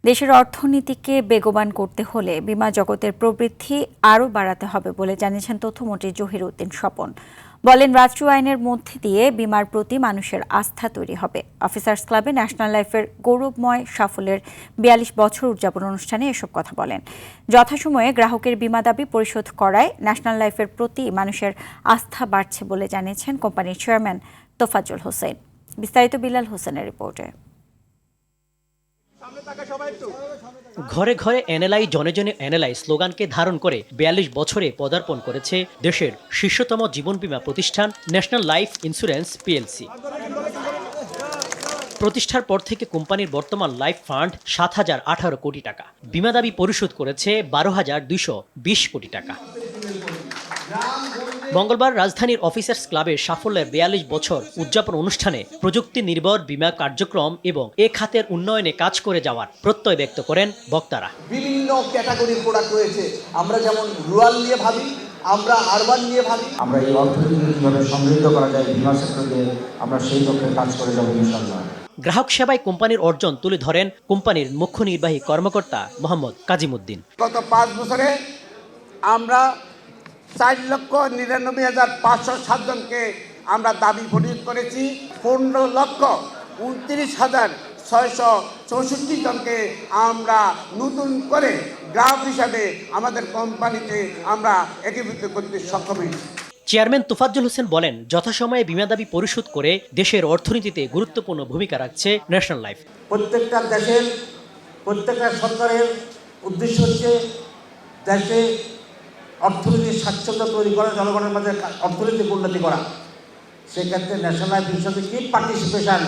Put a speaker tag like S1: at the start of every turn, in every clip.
S1: দেশের অর্থনীতিকে বেগবান করতে হলে বিমা জগতের প্রবৃদ্ধি আরও বাড়াতে হবে বলে জানিয়েছেন তথ্যমন্ত্রী জহির উদ্দিন স্বপন। বলেন, রাষ্ট্রীয় আইনের মধ্যে দিয়ে বিমার প্রতি মানুষের আস্থা তৈরি হবে। অফিসার্স ক্লাবে ন্যাশনাল লাইফের গৌরবময় সাফল্যের ৪২ বছর উদযাপন অনুষ্ঠানে এসব কথা বলেন। যথাসময়ে গ্রাহকের বিমা দাবি পরিশোধ করায় ন্যাশনাল লাইফের প্রতি মানুষের আস্থা বাড়ছে বলে জানিয়েছেন কোম্পানির চেয়ারম্যান তোফাজ্জল হোসেন। বিস্তারিত বিলাল হোসেনের রিপোর্টে।
S2: ঘরে ঘরে এনএলআই জনে জনে এনএলআই স্লোগানকে ধারণ করে ৪২ বছরে পদার্পণ করেছে দেশের শীর্ষতম জীবন বীমা প্রতিষ্ঠান ন্যাশনাল লাইফ ইন্স্যুরেন্স পিএলসি। প্রতিষ্ঠার পর থেকে কোম্পানির বর্তমান লাইফ ফান্ড ৭,০১৮ কোটি টাকা, বিমা দাবি পরিশোধ করেছে ১২,২২০ কোটি টাকা। মঙ্গলবার রাজধানীর অফিসার্স ক্লাবে সাফল্যের ৪২ বছর উদযাপন অনুষ্ঠানে প্রযুক্তি নির্ভর বীমা কার্যক্রম এবং এ খাতের উন্নয়নে কাজ করে যাওয়ার প্রত্যয় ব্যক্ত করেন বক্তারা।
S3: বিভিন্ন ক্যাটাগরির প্রোডাক্ট রয়েছে, আমরা যেমন রুরাল নিয়ে ভাবি, আমরা আরবান নিয়ে ভাবি।
S4: আমরা এই অর্থনীতিকে কিভাবে সমৃদ্ধ করা যায় বীমা সেক্টরে আমরা সেই লক্ষ্যে কাজ করে যাব ইনশাআল্লাহ।
S2: গ্রাহক সেবায় কোম্পানির অর্জন তুলে ধরেন কোম্পানির মুখ্য নির্বাহী কর্মকর্তা মোহাম্মদ কাজিমউদ্দিন।
S5: গত ৫ বছরে আমরা ৪,৯৯,৫০৭ জনকে আমরা দাবি পরিশোধ করেছি। ১৫,২৯,৬৬৪ জনকে আমরা নতুন করে গ্রাহক হিসাবে আমাদের কোম্পানিতে আমরা একীভূত করতে সক্ষম হয়েছি।
S2: চেয়ারম্যান তোফাজ্জল হোসেন বলেন, যথাসময়ে বিমা দাবি পরিশোধ করে দেশের অর্থনীতিতে গুরুত্বপূর্ণ ভূমিকা রাখছে ন্যাশনাল লাইফ।
S4: প্রত্যেকটা দেশের প্রত্যেকটা সরকারের উদ্দেশ্য হচ্ছে দেশে অর্থনীতির স্বাচ্ছন্দ্য তৈরি করা, জনগণের মাঝে অর্থনৈতিক উন্নতি করা। সেক্ষেত্রে ন্যাশনাল লাইফ ইন্স্যুরেন্সের কি পার্টিসিপেশন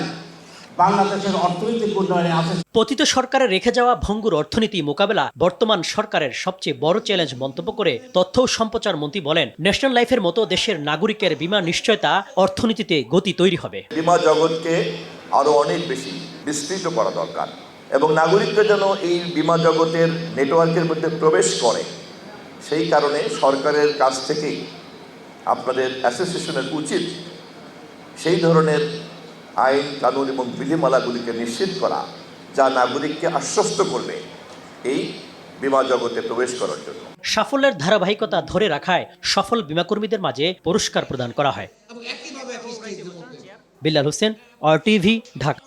S4: বাংলাদেশের অর্থনৈতিক উন্নয়নে আছে।
S2: পতিত সরকারের রেখে যাওয়া ভঙ্গুর অর্থনীতি মোকাবেলা বর্তমান সরকারের সবচেয়ে বড় চ্যালেঞ্জ মন্তব্য করে তথ্য ও সম্প্রচার মন্ত্রী বলেন, ন্যাশনাল লাইফের মতো দেশের নাগরিকের বীমা নিশ্চয়তা অর্থনীতিতে গতি তৈরি হবে।
S6: বীমা জগৎকে আরও অনেক বেশি বিস্তৃত করা দরকার এবং নাগরিকরা যেন এই বীমা জগতের নেটওয়ার্কের মধ্যে প্রবেশ করে, সেই কারণে সরকারের কাছ থেকেই আপনাদের অ্যাসোসিয়েশনের উচিত সেই ধরনের আইন কানুন এবং বিধিমালাগুলিকে নিশ্চিত করা যা নাগরিককে আশ্বস্ত করবে এই বীমা জগতে প্রবেশ করার জন্য।
S2: সাফল্যের ধারাবাহিকতা ধরে রাখায় সফল বীমাকর্মীদের মাঝে পুরস্কার প্রদান করা হয়। বিলাল হোসেন, RTV, ঢাকা।